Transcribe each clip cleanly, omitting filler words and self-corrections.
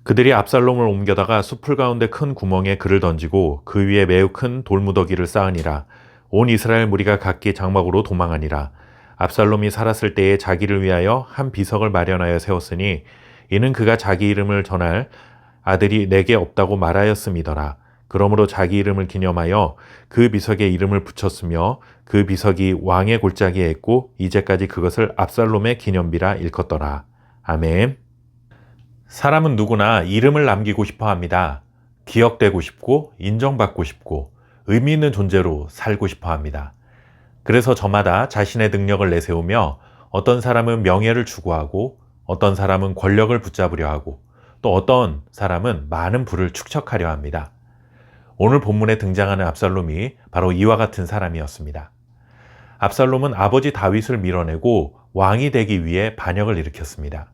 그들이 압살롬을 옮겨다가 숲풀 가운데 큰 구멍에 그를 던지고 그 위에 매우 큰 돌무더기를 쌓으니라. 온 이스라엘 무리가 각기 장막으로 도망하니라. 압살롬이 살았을 때에 자기를 위하여 한 비석을 마련하여 세웠으니 이는 그가 자기 이름을 전할 아들이 내게 없다고 말하였음이더라. 그러므로 자기 이름을 기념하여 그 비석에 이름을 붙였으며 그 비석이 왕의 골짜기에 있고 이제까지 그것을 압살롬의 기념비라 일컫더라. 아멘. 사람은 누구나 이름을 남기고 싶어 합니다. 기억되고 싶고 인정받고 싶고 의미 있는 존재로 살고 싶어 합니다. 그래서 저마다 자신의 능력을 내세우며 어떤 사람은 명예를 추구하고 어떤 사람은 권력을 붙잡으려 하고 또 어떤 사람은 많은 부를 축적하려 합니다. 오늘 본문에 등장하는 압살롬이 바로 이와 같은 사람이었습니다. 압살롬은 아버지 다윗을 밀어내고 왕이 되기 위해 반역을 일으켰습니다.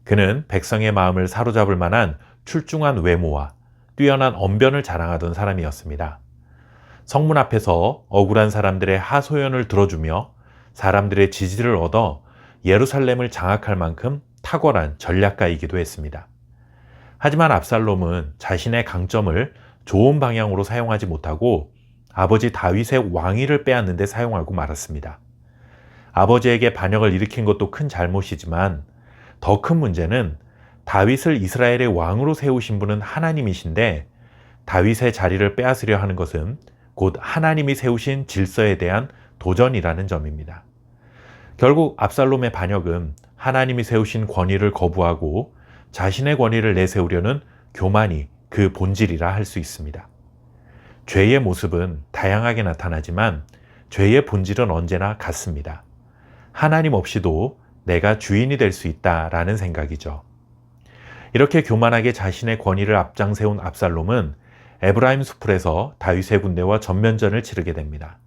그는 백성의 마음을 사로잡을 만한 출중한 외모와 뛰어난 언변을 자랑하던 사람이었습니다. 성문 앞에서 억울한 사람들의 하소연을 들어주며 사람들의 지지를 얻어 예루살렘을 장악할 만큼 탁월한 전략가이기도 했습니다. 하지만 압살롬은 자신의 강점을 좋은 방향으로 사용하지 못하고 아버지 다윗의 왕위를 빼앗는 데 사용하고 말았습니다. 아버지에게 반역을 일으킨 것도 큰 잘못이지만 더 큰 문제는 다윗을 이스라엘의 왕으로 세우신 분은 하나님이신데 다윗의 자리를 빼앗으려 하는 것은 곧 하나님이 세우신 질서에 대한 도전이라는 점입니다. 결국 압살롬의 반역은 하나님이 세우신 권위를 거부하고 자신의 권위를 내세우려는 교만이 그 본질이라 할 수 있습니다. 죄의 모습은 다양하게 나타나지만 죄의 본질은 언제나 같습니다. 하나님 없이도 내가 주인이 될 수 있다라는 생각이죠. 이렇게 교만하게 자신의 권위를 앞장세운 압살롬은 에브라임 수풀에서 다윗의 군대와 전면전을 치르게 됩니다.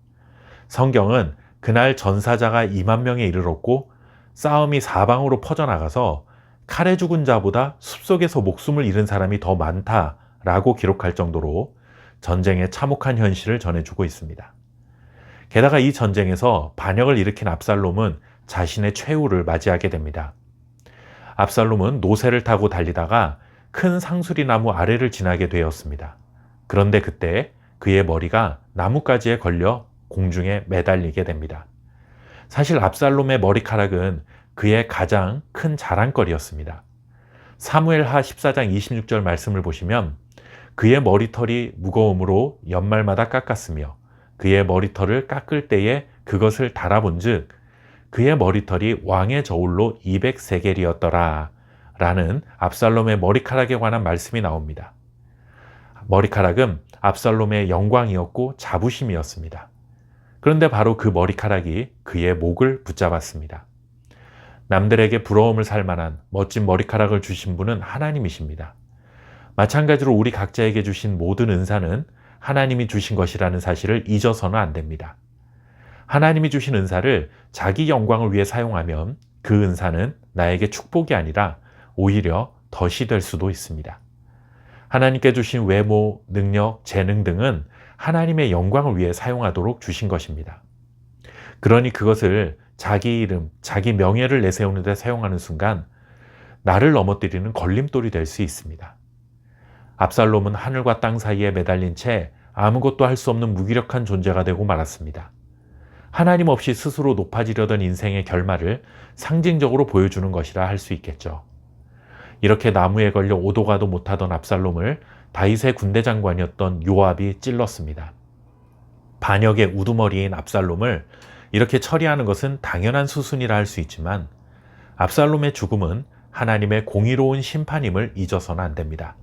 성경은 그날 전사자가 2만 명에 이르렀고 싸움이 사방으로 퍼져나가서 칼에 죽은 자보다 숲속에서 목숨을 잃은 사람이 더 많다라고 기록할 정도로 전쟁의 참혹한 현실을 전해주고 있습니다. 게다가 이 전쟁에서 반역을 일으킨 압살롬은 자신의 최후를 맞이하게 됩니다. 압살롬은 노새를 타고 달리다가 큰 상수리 나무 아래를 지나게 되었습니다. 그런데 그때 그의 머리가 나뭇가지에 걸려 공중에 매달리게 됩니다. 사실 압살롬의 머리카락은 그의 가장 큰 자랑거리였습니다. 사무엘하 14장 26절 말씀을 보시면 그의 머리털이 무거움으로 연말마다 깎았으며 그의 머리털을 깎을 때에 그것을 달아본 즉 그의 머리털이 왕의 저울로 200세겔이었더라 라는 압살롬의 머리카락에 관한 말씀이 나옵니다. 머리카락은 압살롬의 영광이었고 자부심이었습니다. 그런데 바로 그 머리카락이 그의 목을 붙잡았습니다. 남들에게 부러움을 살 만한 멋진 머리카락을 주신 분은 하나님이십니다. 마찬가지로 우리 각자에게 주신 모든 은사는 하나님이 주신 것이라는 사실을 잊어서는 안 됩니다. 하나님이 주신 은사를 자기 영광을 위해 사용하면 그 은사는 나에게 축복이 아니라 오히려 덫이 될 수도 있습니다. 하나님께 주신 외모, 능력, 재능 등은 하나님의 영광을 위해 사용하도록 주신 것입니다. 그러니 그것을 자기 이름, 자기 명예를 내세우는 데 사용하는 순간 나를 넘어뜨리는 걸림돌이 될 수 있습니다. 압살롬은 하늘과 땅 사이에 매달린 채 아무것도 할 수 없는 무기력한 존재가 되고 말았습니다. 하나님 없이 스스로 높아지려던 인생의 결말을 상징적으로 보여주는 것이라 할 수 있겠죠. 이렇게 나무에 걸려 오도 가도 못하던 압살롬을 다윗의 군대 장관이었던 요압이 찔렀습니다. 반역의 우두머리인 압살롬을 이렇게 처리하는 것은 당연한 수순이라 할 수 있지만 압살롬의 죽음은 하나님의 공의로운 심판임을 잊어서는 안 됩니다.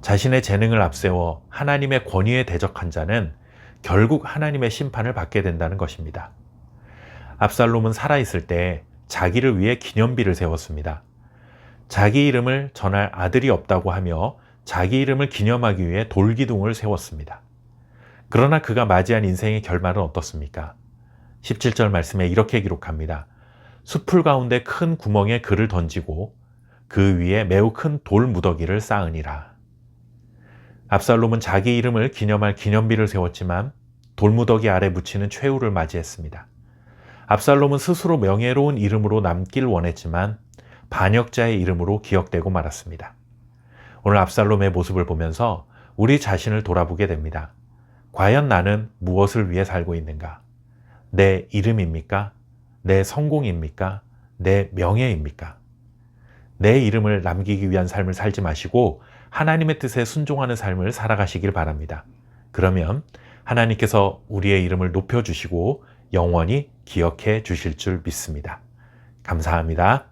자신의 재능을 앞세워 하나님의 권위에 대적한 자는 결국 하나님의 심판을 받게 된다는 것입니다. 압살롬은 살아있을 때 자기를 위해 기념비를 세웠습니다. 자기 이름을 전할 아들이 없다고 하며 자기 이름을 기념하기 위해 돌기둥을 세웠습니다. 그러나 그가 맞이한 인생의 결말은 어떻습니까? 17절 말씀에 이렇게 기록합니다. 숲풀 가운데 큰 구멍에 그를 던지고 그 위에 매우 큰 돌 무더기를 쌓으니라. 압살롬은 자기 이름을 기념할 기념비를 세웠지만 돌무더기 아래 묻히는 최후를 맞이했습니다. 압살롬은 스스로 명예로운 이름으로 남길 원했지만 반역자의 이름으로 기억되고 말았습니다. 오늘 압살롬의 모습을 보면서 우리 자신을 돌아보게 됩니다. 과연 나는 무엇을 위해 살고 있는가? 내 이름입니까? 내 성공입니까? 내 명예입니까? 내 이름을 남기기 위한 삶을 살지 마시고 하나님의 뜻에 순종하는 삶을 살아가시길 바랍니다. 그러면 하나님께서 우리의 이름을 높여주시고 영원히 기억해 주실 줄 믿습니다. 감사합니다.